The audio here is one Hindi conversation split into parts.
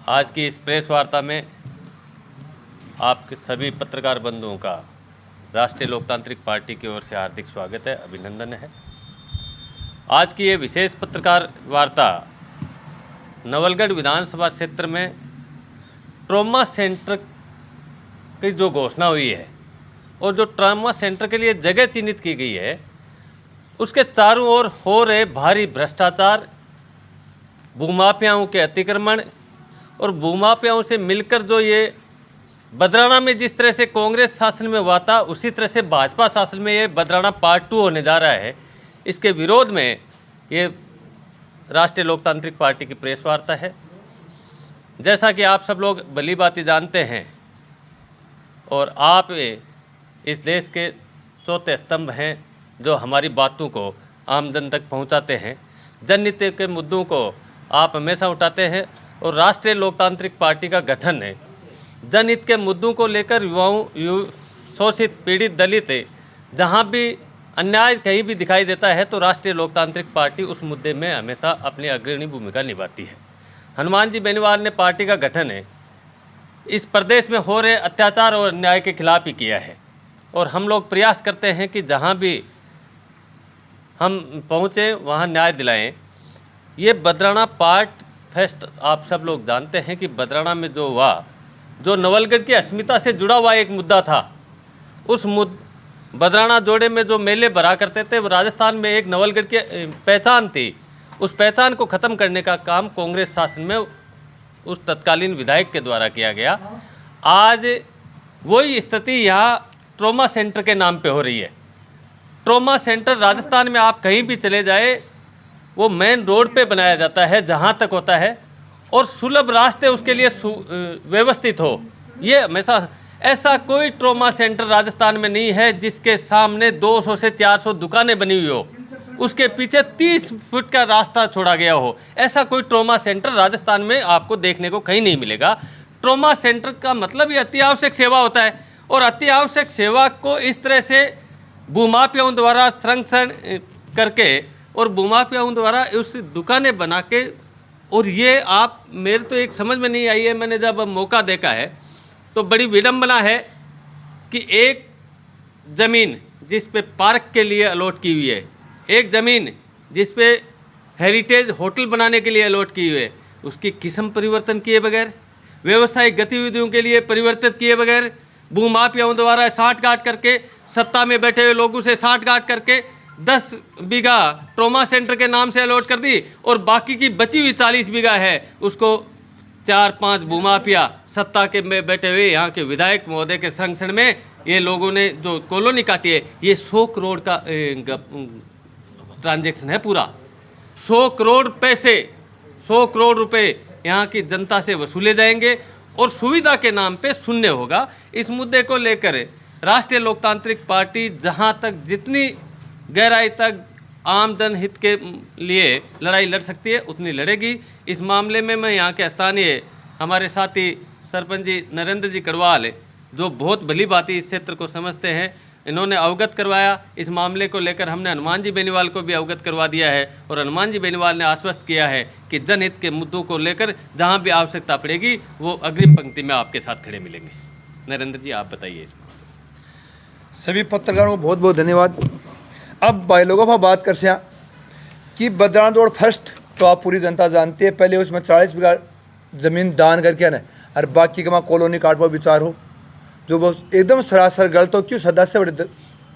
आज की इस प्रेस वार्ता में आपके सभी पत्रकार बंधुओं का राष्ट्रीय लोकतांत्रिक पार्टी की ओर से हार्दिक स्वागत है, अभिनंदन है। आज की ये विशेष पत्रकार वार्ता नवलगढ़ विधानसभा क्षेत्र में ट्रॉमा सेंटर की जो घोषणा हुई है और जो ट्रॉमा सेंटर के लिए जगह चिन्हित की गई है, उसके चारों ओर हो रहे भारी भ्रष्टाचार, भूमाफियाओं के अतिक्रमण और भूमाफियाओं से मिलकर जो ये बदराना में जिस तरह से कांग्रेस शासन में हुआ था, उसी तरह से भाजपा शासन में ये बदराना पार्ट 2 होने जा रहा है। इसके विरोध में ये राष्ट्रीय लोकतांत्रिक पार्टी की प्रेस वार्ता है। जैसा कि आप सब लोग भली भांति जानते हैं और आप इस देश के चौथे स्तंभ हैं जो हमारी बातों को आम जन तक पहुंचाते हैं। जनहित के मुद्दों को आप हमेशा उठाते हैं और राष्ट्रीय लोकतांत्रिक पार्टी का गठन है जनहित के मुद्दों को लेकर युवाओं, शोषित, पीड़ित, दलित जहां भी अन्याय कहीं भी दिखाई देता है तो राष्ट्रीय लोकतांत्रिक पार्टी उस मुद्दे में हमेशा अपनी अग्रणी भूमिका निभाती है। हनुमान जी बेनीवाल ने पार्टी का गठन है इस प्रदेश में हो रहे अत्याचार और अन्याय के खिलाफ ही किया है और हम लोग प्रयास करते हैं कि जहां भी हम पहुँचें वहाँ न्याय दिलाएं। ये बदराना पार्ट फेस्ट आप सब लोग जानते हैं कि बदराना में जो हुआ, जो नवलगढ़ की अस्मिता से जुड़ा हुआ एक मुद्दा था, उस बदराना जोड़े में जो मेले भरा करते थे वो राजस्थान में एक नवलगढ़ की पहचान थी। उस पहचान को ख़त्म करने का काम कांग्रेस शासन में उस तत्कालीन विधायक के द्वारा किया गया। आज वही स्थिति यहाँ ट्रॉमा सेंटर के नाम पे हो रही है। ट्रॉमा सेंटर राजस्थान में आप कहीं भी चले जाए, वो मेन रोड पे बनाया जाता है जहाँ तक होता है और सुलभ रास्ते उसके लिए व्यवस्थित हो। ये हमेशा ऐसा कोई ट्रॉमा सेंटर राजस्थान में नहीं है जिसके सामने 200 से 400 दुकानें बनी हुई हो, उसके पीछे 30 फुट का रास्ता छोड़ा गया हो। ऐसा कोई ट्रॉमा सेंटर राजस्थान में आपको देखने को कहीं नहीं मिलेगा। ट्रॉमा सेंटर का मतलब ही अति आवश्यक सेवा होता है और अति आवश्यक सेवा को इस तरह से भूमाफियाओं द्वारा संरक्षण करके और भूमाफियाओं द्वारा उस दुकानें बना के, और ये आप मेरे तो एक समझ में नहीं आई है। मैंने जब मौका देखा है तो बड़ी विडंबना है कि एक ज़मीन जिस पे पार्क के लिए अलॉट की हुई है, एक ज़मीन जिस पे हेरिटेज होटल बनाने के लिए अलॉट की हुई है, उसकी किस्म परिवर्तन किए बगैर, व्यावसायिक गतिविधियों के लिए परिवर्तित किए बगैर, भूमाफियाओं द्वारा साठगांठ करके, सत्ता में बैठे हुए लोगों से साठगांठ करके 10 बीघा ट्रॉमा सेंटर के नाम से अलॉट कर दी और बाकी की बची हुई 40 बीघा है उसको 4-5 भूमाफिया सत्ता के में बैठे हुए यहाँ के विधायक महोदय के संरक्षण में ये लोगों ने जो कॉलोनी काटी है, ये 100 करोड़ का ट्रांजैक्शन है। पूरा 100 करोड़ पैसे, 100 करोड़ रुपए यहाँ की जनता से वसूले जाएंगे और सुविधा के नाम पे शून्य होगा। इस मुद्दे को लेकर राष्ट्रीय लोकतांत्रिक पार्टी जहाँ तक जितनी गहराई तक आम जनहित के लिए लड़ाई लड़ सकती है उतनी लड़ेगी। इस मामले में मैं यहाँ के स्थानीय हमारे साथी सरपंच जी नरेंद्र जी कड़वाल, जो बहुत भली भांति इस क्षेत्र को समझते हैं, इन्होंने अवगत करवाया। इस मामले को लेकर हमने हनुमान जी बेनीवाल को भी अवगत करवा दिया है और हनुमान जी बेनीवाल ने आश्वस्त किया है कि जनहित के मुद्दों को लेकर जहाँ भी आवश्यकता पड़ेगी वो अग्रिम पंक्ति में आपके साथ खड़े मिलेंगे। नरेंद्र जी, आप बताइए इस मामले। सभी पत्रकारों को बहुत बहुत धन्यवाद। अब भाई लोगों पर बात कर सकें कि बदराना रोड फर्स्ट तो आप पूरी जनता जानती है, पहले उसमें 40 बीघा ज़मीन दान करके ना और बाकी का वहाँ कॉलोनी काट पर विचार हो, जो वो एकदम सरासर गलत हो। क्यों सदस्य बड़े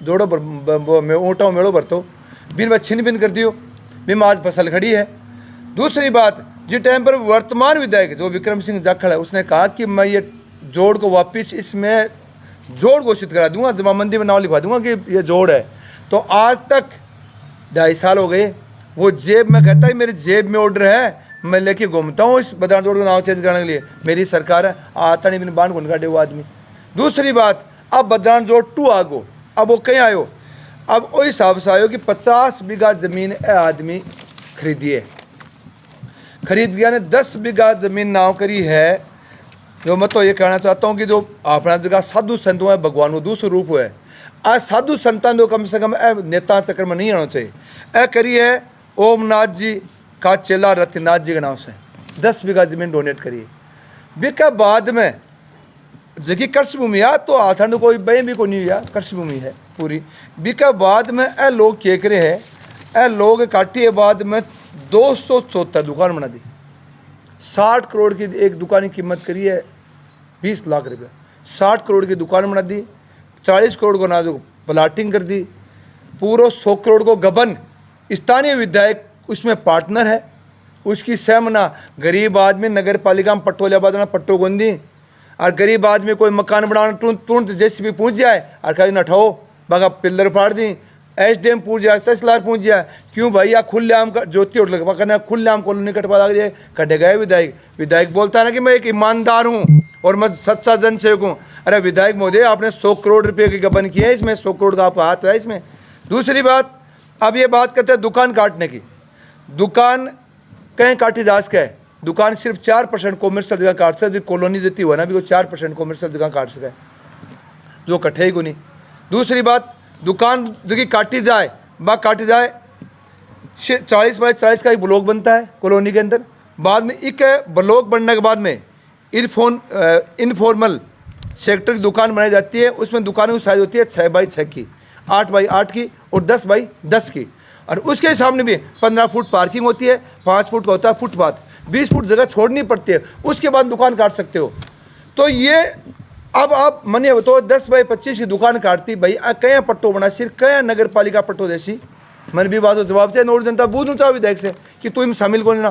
जोड़ो में ऊँटों मेड़ो भरतो बिन व छिन बिन कर दियो बिन आज फसल खड़ी है। दूसरी बात, जिस टाइम पर वर्तमान विधायक जो विक्रम सिंह जाखड़ है, उसने कहा कि मैं ये जोड़ को वापस इसमें जोड़ घोषित करा दूंगा, जमाबंदी में नाम लिखवा दूंगा कि ये जोड़ है। तो आज तक 2.5 साल हो गए, वो जेब में कहता है मेरी जेब में ऑर्डर है, मैं लेके घूमता हूँ इस बदराना जोड़ का नाम चेंज करने के लिए। मेरी सरकार है, आता नहीं बिन बांध गुन काटे वो आदमी। दूसरी बात, अब बदराना जोड़ 2 आ गो, अब वो कहीं आयो, अब वही हिसाब से आयो कि 50 बीघा ज़मीन आदमी खरीदिए, खरीद गया ने 10 बीघा ज़मीन नाव करी है। जो मैं तो ये कहना चाहता हूँ कि जो अपना जगह साधु संतों है, भगवान को दूसरा रूप है। आज साधु संतान जो कम से कम नेता चक्कर में नहीं आना चाहिए। ए करी है ओमनाथ जी का चेला रतिनाथ जी के नाम से 10 बीघा ज़मीन डोनेट करी। बिका बाद में जबकि कृषि भूमि है तो आथन कोई बह भी को नहीं हुआ, कृषि भूमि है पूरी। बिका बाद में ए लोग क्या करे है, ए लोग काटिए बाद में 274 दुकान बना दी। 60 करोड़ की एक दुकान की कीमत करी है 20 लाख रुपया। 60 करोड़ की दुकान बना दी, 40 करोड़ को ना जो प्लाटिंग कर दी, पूरा 100 करोड़ को गबन। स्थानीय विधायक उसमें पार्टनर है, उसकी सहमना गरीब आदमी नगर पालिका में पट्टो लिया बाद में पट्टो गोंदी, और गरीब आदमी कोई मकान बनाना तुरंत जैसे भी पहुँच जाए और कहीं न ठो बागा पिल्लर फाड़ दी, SDM पूछ जाए, तहसीलदार पूछ जाए, क्यों भाई या खुले आम का ज्योति उठ लगा कहना खुले आम कॉलोनी कटवा लग रही है, कटे गए विधायक। विधायक बोलता है ना कि मैं एक ईमानदार हूँ और मैं सच्चा जनसेवक हूँ। अरे विधायक महोदय आपने 100 करोड़ रुपये की गबन की है, इसमें 100 करोड़ का आपका हाथ है इसमें। दूसरी बात, अब ये बात करते हैं दुकान काटने की। दुकान कहीं काटी जा सके, दुकान सिर्फ 4% कॉमर्शियल जगह काट सके, जो कॉलोनी देती हुआ ना भी वो 4% कॉमर्शियल जगह काट सके, जो कट्ठे ही को नहीं। दूसरी बात, दुकान जो काटी जाए बा काटी जाए 40 बाई 40 का एक ब्लॉक बनता है कॉलोनी के अंदर। बाद में एक ब्लॉक बनने के बाद में इनफॉर्मल सेक्टर की दुकान बनाई जाती है। उसमें दुकानों की साइज होती है 6 बाई 6 की, 8 बाई 8 की और 10 बाई 10 की। और उसके सामने भी 15 फुट पार्किंग होती है, 5 फुट का होता है फुटपाथ, 20 फुट जगह छोड़नी पड़ती है, उसके बाद दुकान काट सकते हो। तो ये अब आप मने बताओ 10 बाई 25 की दुकान काटती भाई कया पट्टो बना, सिर्फ कया नगर पालिका पट्टो जैसी मन भी बात जवाब चाहिए। नोट जनता बूझ चाहो विधायक से कि तू इन शामिल को ना।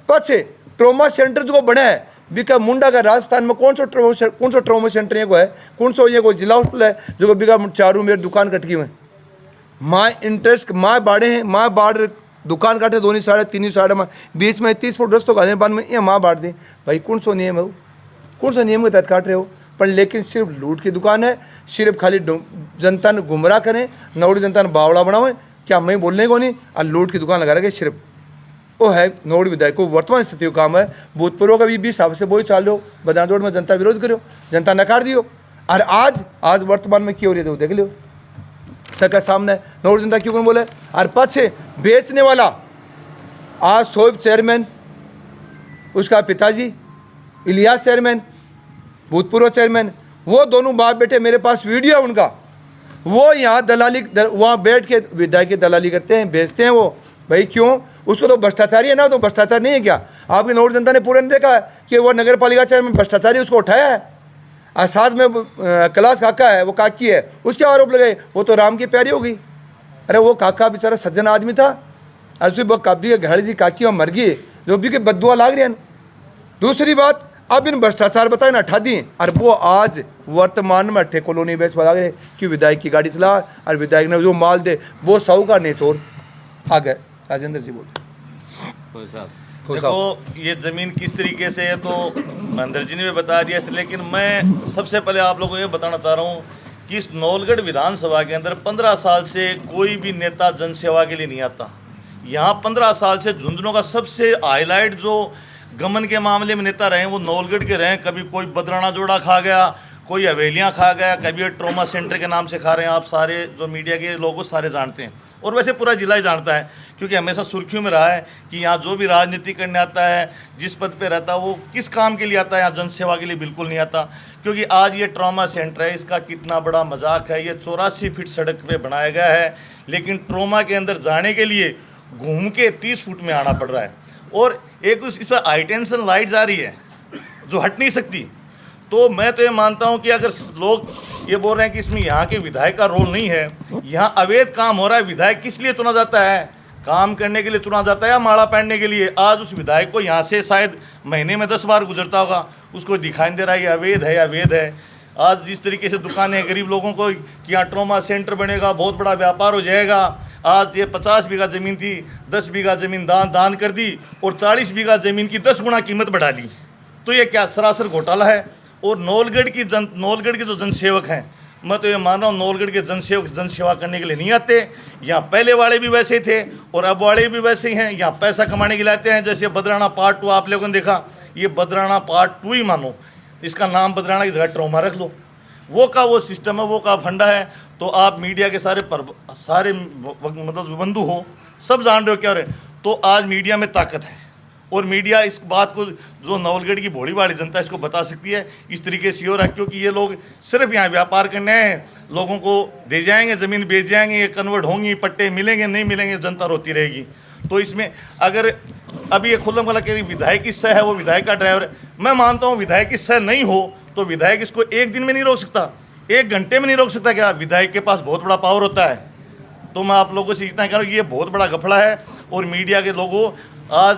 पछे ट्रोमा सेंटर जो बना है बिका मुंडा का राजस्थान में कौन सा ट्रोमा सेंटर ये को है, कौन सा ये कोई जिला हॉस्पिटल है जो बिका चारों मेरे दुकान कटकी हुए। माँ इंटरेस्ट माँ बाड़े हैं, माँ बाढ़ दुकान काटे 2 साढ़े 3 साढ़े में बीच में 30 फुट रस्तों का बाद में ये माँ बांट दी। भाई कौन सा नियम है वो, कौन सा नियम के तहत काट रहे हो। पर लेकिन सिर्फ लूट की दुकान है, सिर्फ खाली जनता ने गुमराह करें, नौड़ी जनता ने बावड़ा बनाओ, क्या मैं बोलने को नहीं। और लूट की दुकान लगा रखे सिर्फ वो है नौड़ी विधायक को वर्तमान स्थिति का काम है। भूतपूर्व का भी हिसाब से वही चाल लो, बदादौड़ में जनता विरोध करो, जनता नकार दियो। और आज वर्तमान में क्यों हो रही है देख लो सबका सामने नौड़ी जनता क्यों बोले। और पाछे बेचने वाला आज शोएब चेयरमैन, उसका पिताजी इलियास चेयरमैन, भूतपूर्व चेयरमैन, वो दोनों बाप बेटे मेरे पास वीडियो है उनका। वो यहाँ दलाली वहाँ बैठ के विधायक की दलाली करते हैं, बेचते हैं वो। भाई क्यों, उसको तो भ्रष्टाचारी है ना, तो भ्रष्टाचार नहीं है क्या। आपकी नौड़ी जनता ने पूरा नहीं देखा है कि वो नगर पालिका चेयरमैन भ्रष्टाचारी उसको उठाया है। और साथ में कैलाश काका है, वो काकी है, उसके आरोप लगाए, वो तो राम की प्यारी हो गई। अरे वो काका बेचारा सज्जन आदमी था, और उसकी वो काबी के घर जी काकी वहाँ मर गई, जो भी के बदुआ लाग रही है। दूसरी बात, अब इन भ्रष्टाचार बताए ना हटा दिए, और वो आज वर्तमान में अट्ठे कॉलोनी बेच बता गए कि विधायक की गाड़ी चला और विधायक ने जो माल दे वो साहूकार नहीं चोर। आ गए राजेंद्र जी बोल। देखो ये ज़मीन किस तरीके से है तो महेंद्र जी ने भी बता दिया, लेकिन मैं सबसे पहले आप लोगों को ये बताना चाह रहा हूँ कि इस नौलगढ़ विधानसभा के अंदर 15 साल से कोई भी नेता जनसेवा के लिए नहीं आता। यहाँ 15 साल से झुंझुनू का सबसे हाईलाइट जो गमन के मामले में नेता रहे वो नौलगढ़ के रहे। कभी कोई बदराना जोड़ा खा गया, कोई हवेलियाँ खा गया, कभी ये ट्रोमा सेंटर के नाम से खा रहे हैं। आप सारे जो मीडिया के लोग सारे जानते हैं, और वैसे पूरा जिला ही जानता है, क्योंकि हमेशा सुर्खियों में रहा है कि यहाँ जो भी राजनीति करने आता है, जिस पद पे रहता है, वो किस काम के लिए आता है, यहाँ जनसेवा के लिए बिल्कुल नहीं आता। क्योंकि आज ये ट्रॉमा सेंटर है, इसका कितना बड़ा मजाक है। ये 84 फीट सड़क पे बनाया गया है, लेकिन ट्रॉमा के अंदर जाने के लिए घूम के 30 फुट में आना पड़ रहा है। और एक इस पर हाई टेंशन लाइट जा रही है जो हट नहीं सकती। तो मैं तो ये मानता हूँ कि अगर लोग ये बोल रहे हैं कि इसमें यहाँ के विधायक का रोल नहीं है, यहाँ अवैध काम हो रहा है। विधायक किस लिए चुना जाता है, काम करने के लिए चुना जाता है या माड़ा पहनने के लिए। आज उस विधायक को यहाँ से शायद महीने में 10 बार गुजरता होगा, उसको दिखाई दे रहा है ये अवैध है या अवैध है। आज जिस तरीके से दुकानें गरीब लोगों को कि यहाँ ट्रोमा सेंटर बनेगा, बहुत बड़ा व्यापार हो जाएगा। आज ये 50 बीघा ज़मीन थी, 10 बीघा ज़मीन दान कर दी और 40 बीघा ज़मीन की 10 गुना कीमत बढ़ा ली। तो ये क्या सरासर घोटाला है। और नौलगढ़ के जो जनसेवक हैं, मैं तो ये मान रहा हूँ नौलगढ़ के जनसेवक जनसेवा करने के लिए नहीं आते। यहाँ पहले वाले भी वैसे थे और अब वाले भी वैसे ही हैं। यहाँ पैसा कमाने के लिए आते हैं। जैसे बदराना पार्ट 2 आप लोगों ने देखा, ये बदराना पार्ट 2 ही मानो, इसका नाम बदराना की जगह ट्रोमा रख लो। वो का वो सिस्टम है, वो का फंडा है। तो आप मीडिया के सारे मतलब बंधु हो, सब जान रहे हो क्या रहे। तो आज मीडिया में ताकत है और मीडिया इस बात को, जो नवलगढ़ की भोली भाली जनता इसको बता सकती है, इस तरीके से हो रहा है। क्योंकि ये लोग सिर्फ यहाँ व्यापार करने आए हैं, लोगों को दे जाएंगे, ज़मीन बेच जाएंगे, ये कन्वर्ट होंगी, पट्टे मिलेंगे नहीं मिलेंगे, जनता रोती रहेगी। तो इसमें अगर अभी ये खुल्लम खुल्ला कह विधायक किस्सा है, वो विधायक का ड्राइवर है, मैं मानता हूँ विधायक किस्सा नहीं हो तो विधायक इसको एक दिन में नहीं रोक सकता, 1 घंटे में नहीं रोक सकता। क्या विधायक के पास बहुत बड़ा पावर होता है? तो मैं आप लोगों से इतना कह रहा हूँ, ये बहुत बड़ा घपला है। और मीडिया के लोगों, आज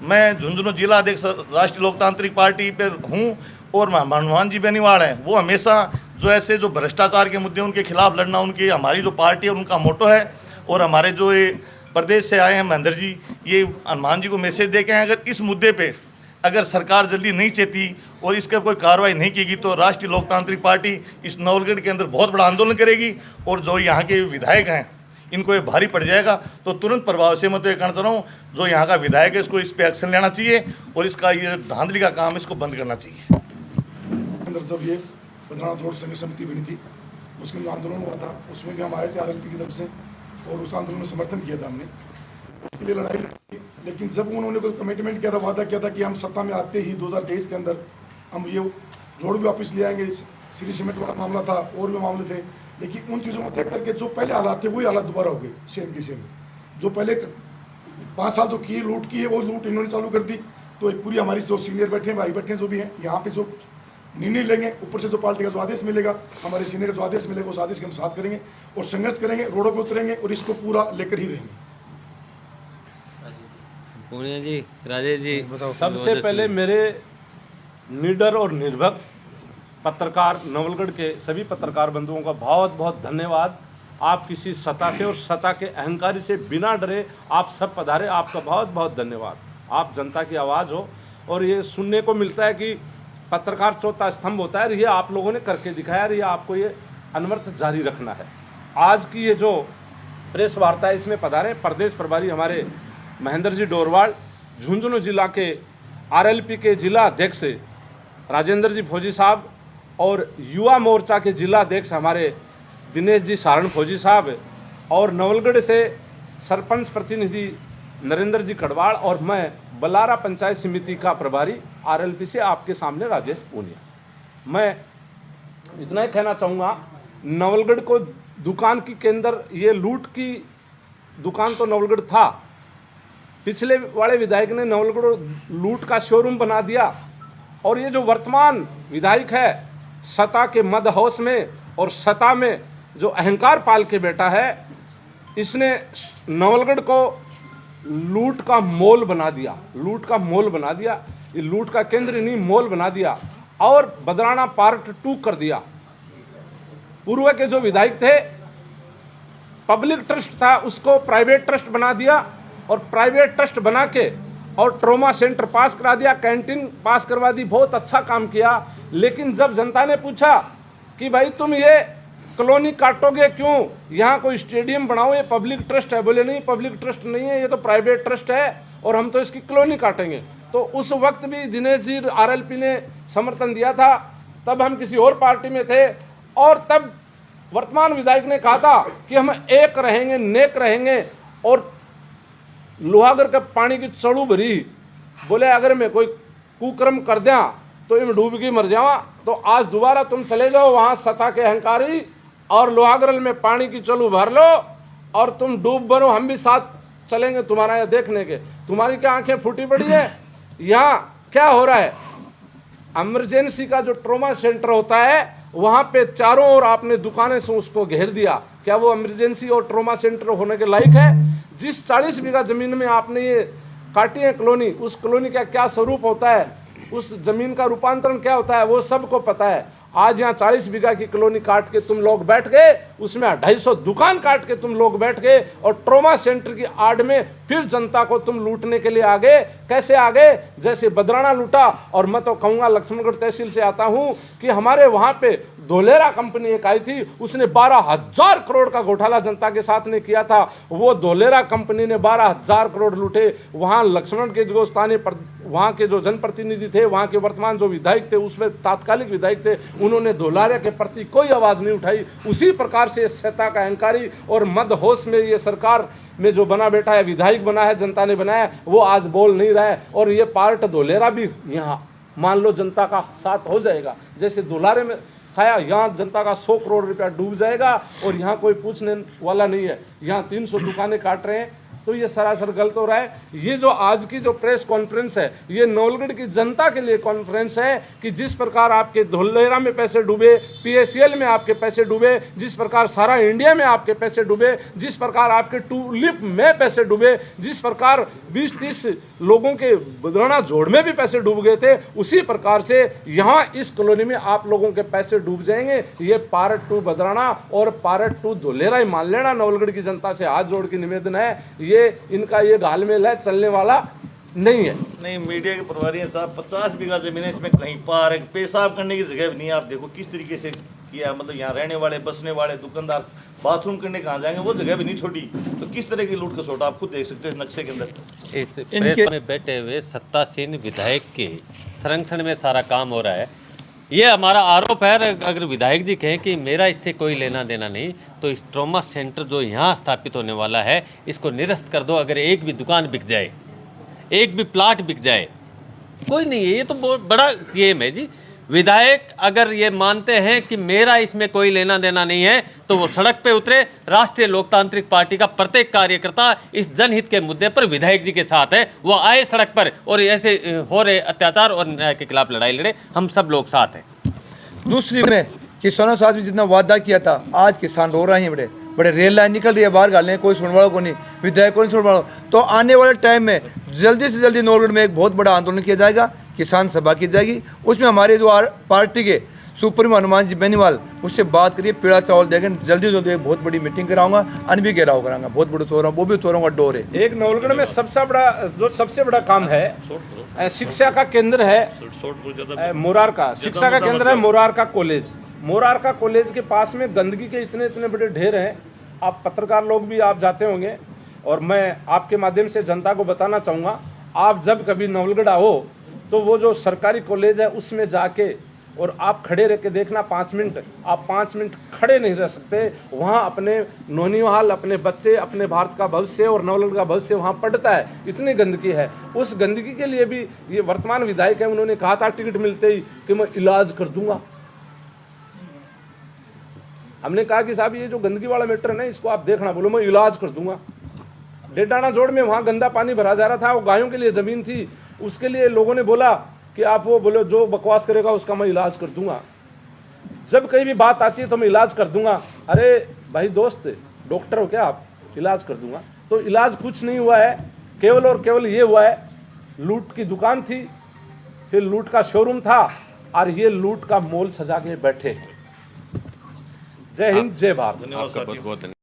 मैं झुंझुनू जिला अध्यक्ष राष्ट्रीय लोकतांत्रिक पार्टी पर हूँ और हनुमान जी बेनीवाल हैं, वो हमेशा जो ऐसे जो भ्रष्टाचार के मुद्दे उनके खिलाफ लड़ना, उनकी हमारी जो पार्टी है उनका मोटो है। और हमारे जो ये प्रदेश से आए हैं महेंद्र जी, ये हनुमान जी को मैसेज दे के आए, अगर इस मुद्दे पे अगर सरकार जल्दी नहीं चेती और इसका कोई कार्रवाई नहीं की तो राष्ट्रीय लोकतांत्रिक पार्टी इस नवलगढ़ के अंदर बहुत बड़ा आंदोलन करेगी। और जो यहाँ के विधायक हैं इनको ये भारी पड़ जाएगा। तो तुरंत प्रभाव से मैं तो ये कहना चाह रहा हूँ, जो यहाँ का विधायक है इसको इस पर एक्शन लेना चाहिए और इसका ये धांधली का काम इसको बंद करना चाहिए। अंदर जब ये बद्राना जोड़ संघर्ष समिति बनी थी, उसके अंदर आंदोलन हुआ था, उसमें भी हम आए थे आरएलपी की तरफ से और उस आंदोलन में समर्थन किया था हमने, उसके लिए लड़ाई लड़ी। लेकिन जब उन्होंने कोई कमिटमेंट किया था, वादा किया था कि हम सत्ता में आते ही 2023 के अंदर हम ये जोड़ भी वापस ले आएंगे, श्री सीमेंट वाला मामला था और भी मामले थे, लेकिन उन चीज़ों को देख करके जो पहले हालात थे वही हालात दोबारा हो गए सेम की सेम। जो पहले 5 साल जो की लूट की है वो लूट इन्होंने चालू कर दी। तो पूरी हमारी जो सीनियर बैठे हैं, भाई बैठे हैं, जो भी हैं यहाँ पे, जो निर्णय लेंगे ऊपर से, जो पार्टी का जो आदेश मिलेगा, हमारे सीनियर का जो आदेश मिलेगा, उस आदेश के हम साथ करेंगे और संघर्ष करेंगे, रोडों पे उतरेंगे और इसको पूरा लेकर ही रहेंगे। पूनिया जी, राजेश जी, सबसे पहले मेरे निडर और निर्भक पत्रकार नवलगढ़ के सभी पत्रकार बंधुओं का बहुत बहुत धन्यवाद। आप किसी सत्ता से और सत्ता के अहंकारी से बिना डरे आप सब पधारे, आपका बहुत बहुत धन्यवाद। आप जनता की आवाज़ हो और ये सुनने को मिलता है कि पत्रकार चौथा स्तंभ होता है, ये आप लोगों ने करके दिखाया है, ये आपको ये अनवरत जारी रखना है। आज की ये जो प्रेस वार्ता है इसमें पधारे प्रदेश प्रभारी हमारे महेंद्र जी डोरवाल, झुंझुनू जिला के आरएलपी के जिला अध्यक्ष राजेंद्र जी फौजी साहब और युवा मोर्चा के जिला अध्यक्ष हमारे दिनेश जी सारण फौजी साहब और नवलगढ़ से सरपंच प्रतिनिधि नरेंद्र जी कड़वाड़ और मैं बलारा पंचायत समिति का प्रभारी आरएलपी से आपके सामने राजेश पूनिया। मैं इतना ही कहना चाहूँगा, नवलगढ़ को दुकान की केंद्र, ये लूट की दुकान तो नवलगढ़ था, पिछले वाले विधायक ने नवलगढ़ लूट का शोरूम बना दिया और ये जो वर्तमान विधायक है सत्ता के मदहोश में और सत्ता में जो अहंकार पाल के बैठा है, इसने नवलगढ़ को लूट का मॉल बना दिया, लूट का मॉल बना दिया, ये लूट का केंद्र नहीं मॉल बना दिया और बदराना पार्ट 2 कर दिया। पूर्व के जो विधायक थे, पब्लिक ट्रस्ट था उसको प्राइवेट ट्रस्ट बना दिया और प्राइवेट ट्रस्ट बना के और ट्रॉमा सेंटर पास करा दिया, कैंटीन पास करवा दी, बहुत अच्छा काम किया। लेकिन जब जनता ने पूछा कि भाई तुम ये कॉलोनी काटोगे क्यों, यहाँ कोई स्टेडियम बनाओ, ये पब्लिक ट्रस्ट है, बोले नहीं पब्लिक ट्रस्ट नहीं है, ये तो प्राइवेट ट्रस्ट है और हम तो इसकी कॉलोनी काटेंगे। तो उस वक्त भी दिनेश जी आरएलपी ने समर्थन दिया था, तब हम किसी और पार्टी में थे और तब वर्तमान विधायक ने कहा था कि हम एक रहेंगे, नेक रहेंगे और लोहागर के पानी की चड़ू भरी, बोले अगर मैं कोई कुकर्म कर दिया तो इम डूब के मर जावा। तो आज दोबारा तुम चले जाओ वहाँ सत्ता के अहंकारी और लोहागरल में पानी की चलू भर लो और तुम डूब बनो, हम भी साथ चलेंगे तुम्हारा यहाँ देखने के। तुम्हारी क्या आंखें फूटी पड़ी है? यहाँ क्या हो रहा है? इमरजेंसी का जो ट्रॉमा सेंटर होता है वहाँ पे चारों ओर आपने दुकानें से उसको घेर दिया, क्या वो इमरजेंसी और ट्रॉमा सेंटर होने के लायक है? जिस 40 बीघा जमीन में आपने ये काटी है कॉलोनी, उस कॉलोनी का क्या स्वरूप होता है, उस जमीन का रूपांतरण क्या होता है, वो सबको पता है। आज यहाँ 40 बीघा की कॉलोनी काट के तुम लोग बैठ गए, उसमें 250 दुकान काट के तुम लोग बैठ गए और ट्रॉमा सेंटर की आड़ में फिर जनता को तुम लूटने के लिए आ गए। कैसे आ गए? जैसे बदराना लूटा। और मैं तो कहूँगा, लक्ष्मणगढ़ तहसील से आता हूँ कि हमारे वहाँ पे धोलेरा कंपनी एक आई थी, उसने 12,000 करोड़ का घोटाला जनता के साथ ने किया था। वो धोलेरा कंपनी ने 12,000 करोड़ लूटे। वहाँ लक्ष्मण के जो स्थानीय वहाँ के जो जनप्रतिनिधि थे, वहाँ के वर्तमान जो विधायक थे, उसमें तात्कालिक विधायक थे, उन्होंने धोलेरा के प्रति कोई आवाज़ नहीं उठाई। उसी प्रकार से सत्ता का अहंकारी और मदहोश में ये सरकार में जो बना बैठा है, विधायक बना है, जनता ने बनाया, वो आज बोल नहीं रहा है। और ये पार्ट धोलेरा भी यहाँ मान लो जनता का साथ हो जाएगा, जैसे दुलारे में खाया, यहाँ जनता का 100 करोड़ रुपया डूब जाएगा और यहाँ कोई पूछने वाला नहीं है। यहाँ 300 दुकानें काट रहे हैं, तो ये सरासर गलत हो रहा है। ये जो आज की जो प्रेस कॉन्फ्रेंस है, ये नवलगढ़ की जनता के लिए कॉन्फ्रेंस है कि जिस प्रकार आपके धोलेरा में पैसे डूबे, PACL में आपके पैसे डूबे, जिस प्रकार सारा इंडिया में आपके पैसे डूबे, जिस प्रकार आपके टूलिप में पैसे डूबे, जिस प्रकार 20-30 लोगों के बदराना जोड़ में भी पैसे डूब गए थे, उसी प्रकार से यहाँ इस कॉलोनी में आप लोगों के पैसे डूब जाएंगे। ये पार्ट 2 बदराना और पार्ट 2 धोलेरा ही मान लेना। नवलगढ़ की जनता से हाथ जोड़ के निवेदन है, ये इनका ये घालमेल है, चलने वाला नहीं है। नहीं, मीडिया के प्रभारी हैं साहब, 50 बीघा जमीन है, इसमें कहीं पार्क, पेशाब करने की जगह भी नहीं है। आप देखो किस तरीके से किया, मतलब यहाँ रहने वाले, बसने वाले, दुकानदार बाथरूम करने कहाँ जाएंगे, वो जगह भी नहीं छोड़ी। तो किस तरह की लूट खसोट आप खुद देख सकते हो नक्शे के अंदर। इस प्रेस में बैठे हुए सत्तासीन विधायक के संरक्षण में सारा काम हो रहा है। ये हमारा आरोप है। अगर विधायक जी कहें कि मेरा इससे कोई लेना देना नहीं, तो इस ट्रॉमा सेंटर जो यहाँ स्थापित होने वाला है, इसको निरस्त कर दो। अगर एक भी दुकान बिक जाए, एक भी प्लाट बिक जाए, कोई नहीं है। ये तो बहुत बड़ा गेम है जी। विधायक अगर ये मानते हैं कि मेरा इसमें कोई लेना देना नहीं है, तो वो सड़क पे उतरे। राष्ट्रीय लोकतांत्रिक पार्टी का प्रत्येक कार्यकर्ता इस जनहित के मुद्दे पर विधायक जी के साथ है। वो आए सड़क पर और ऐसे हो रहे अत्याचार और न्याय के खिलाफ लड़ाई लड़े। हम सब लोग साथ हैं। दूसरी में किसानों के साथ भी जितना वादा किया था, आज किसान रो रहे हैं। बड़े बड़े रेल लाइन निकल रही है, बाहर गालने कोई सुनने वाला को नहीं, विधायक को नहीं सुनने वाला। तो आने वाले टाइम में जल्दी से जल्दी नवलगढ़ में एक बहुत बड़ा आंदोलन किया जाएगा, किसान सभा की जाएगी। उसमें हमारे जो पार्टी के सुप्रीमो हनुमान जी बेनीवाल, उससे बात करिए, पीड़ा चावल देखें। जल्दी जल्दी एक बहुत बड़ी मीटिंग कराऊंगा, अन भी घेराव कराऊंगा, बहुत बड़ा चोर वो भी चोरों का डोर है। एक नवलगढ़ में सबसे बड़ा काम है, शिक्षा का केंद्र है मोरार का, शिक्षा का केंद्र है मोरार का कॉलेज। मोरार का कॉलेज के पास में गंदगी के इतने बड़े ढेर हैं। आप पत्रकार लोग भी आप जाते होंगे, और मैं आपके माध्यम से जनता को बताना चाहूँगा, आप जब कभी नवलगढ़ आओ तो वो जो सरकारी कॉलेज है उसमें जाके और आप खड़े रह के देखना 5 मिनट। आप 5 मिनट खड़े नहीं रह सकते। वहाँ अपने नौनिहाल, अपने बच्चे, अपने भारत का भविष्य और नवलगढ़ का भविष्य वहाँ पढ़ता है। इतनी गंदगी है। उस गंदगी के लिए भी ये वर्तमान विधायक है, उन्होंने कहा था टिकट मिलते ही कि मैं इलाज कर दूंगा। हमने कहा कि साहब ये जो गंदगी वाला मैटर है ना, इसको आप देखना। बोलो मैं इलाज कर दूंगा। डेडाना जोड़ में वहाँ गंदा पानी भरा जा रहा था, वो गायों के लिए ज़मीन थी, उसके लिए लोगों ने बोला कि आप वो बोलो जो बकवास करेगा उसका मैं इलाज कर दूंगा। जब कहीं भी बात आती है तो मैं इलाज कर दूंगा। अरे भाई दोस्त, डॉक्टर हो क्या आप? इलाज कर दूंगा। तो इलाज कुछ नहीं हुआ है, केवल और केवल ये हुआ है, लूट की दुकान थी, फिर लूट का शोरूम था, और ये लूट का मॉल सजा के बैठे हैं। जय हिंद, जय भारत। धन्यवाद। बहुत बहुत